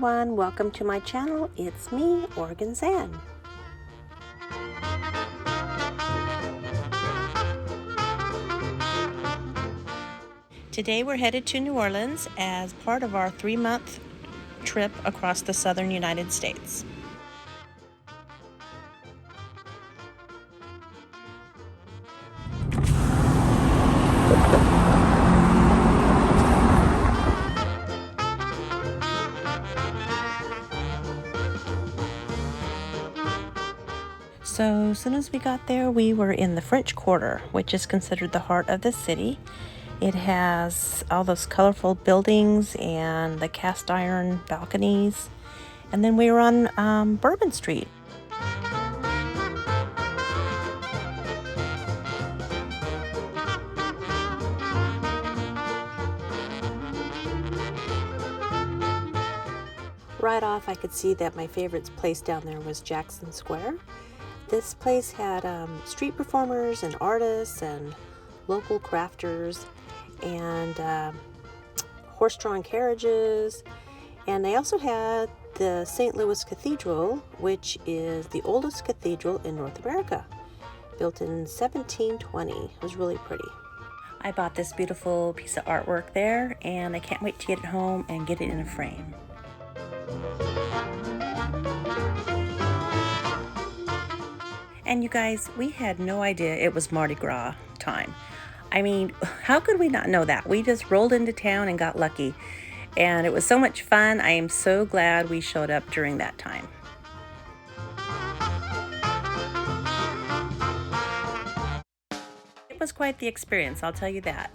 everyone, welcome to my channel. It's me, Oregon Zan. Today we're headed to New Orleans as part of our 3-month trip across the southern United States. So as soon as we got there, we were in the French Quarter, which is considered the heart of the city. It has all those colorful buildings and the cast iron balconies. And then we were on Bourbon Street. Right off, I could see that my favorite place down there was Jackson Square. This place had street performers and artists and local crafters and horse-drawn carriages. And they also had the St. Louis Cathedral, which is the oldest cathedral in North America, built in 1720. It was really pretty. I bought this beautiful piece of artwork there, and I can't wait to get it home and get it in a frame. And you guys, we had no idea it was Mardi Gras time. I mean, how could we not know that? We just rolled into town and got lucky. And it was so much fun. I am so glad we showed up during that time. It was quite the experience, I'll tell you that.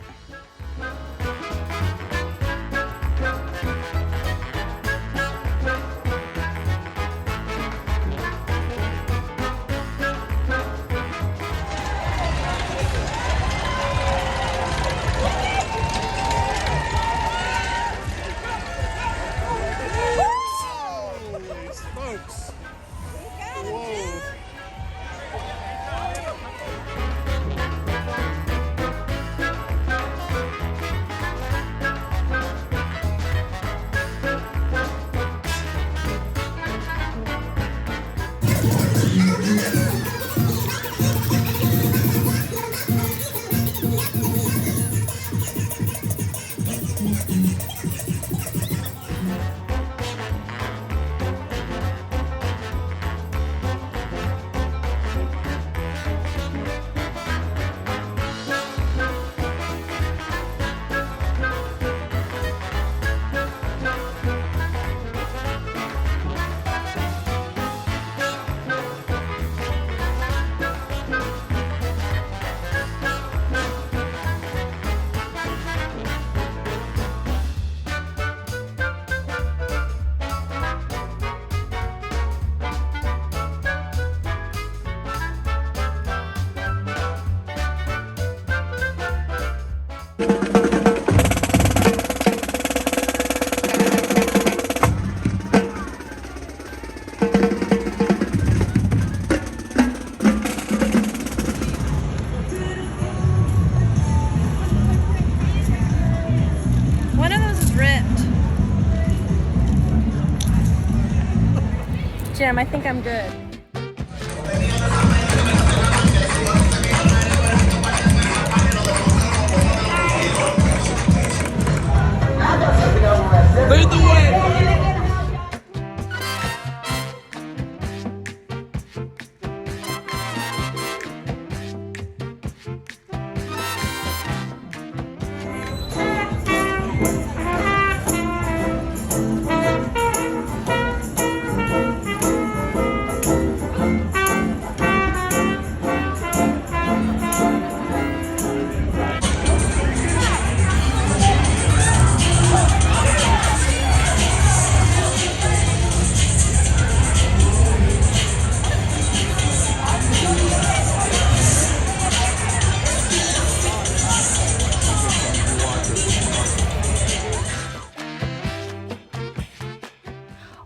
Jim, I think I'm good. Lead the way!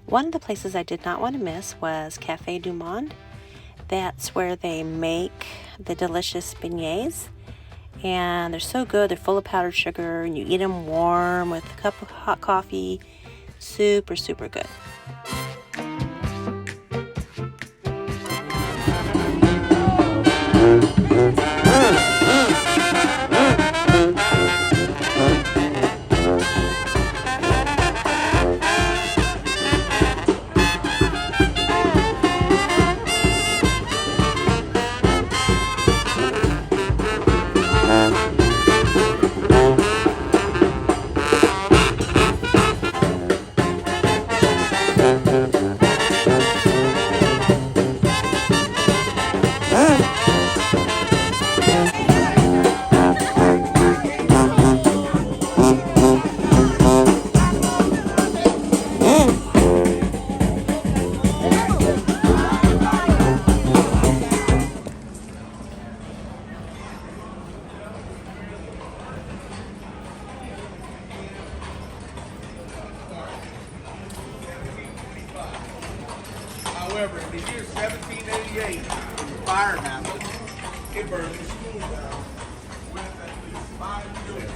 One of the places I did not want to miss was Cafe du Monde. That's where they make the delicious beignets. And they're so good. They're full of powdered sugar, and you eat them warm with a cup of hot coffee. Super, super good. However, in the year 1788, when the fire happened, it burned the school down with at least 5 children.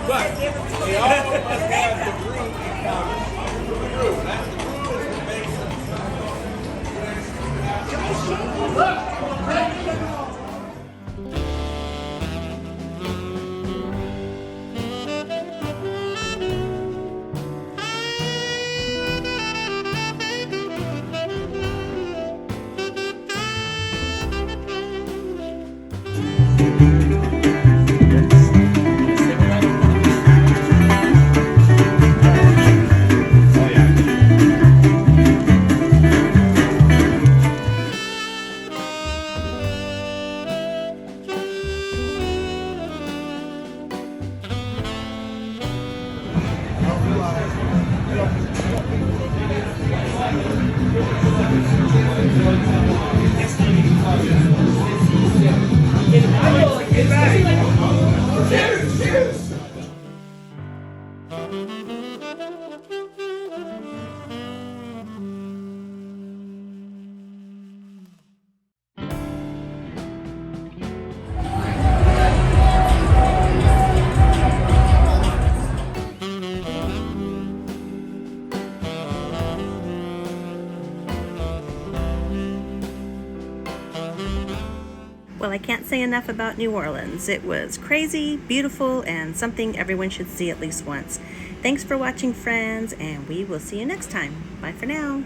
But they also must have the root encounters. The root, that's the root is the Well, I can't say enough about New Orleans. It was crazy, beautiful, and something everyone should see at least once. Thanks for watching, friends, and we will see you next time. Bye for now.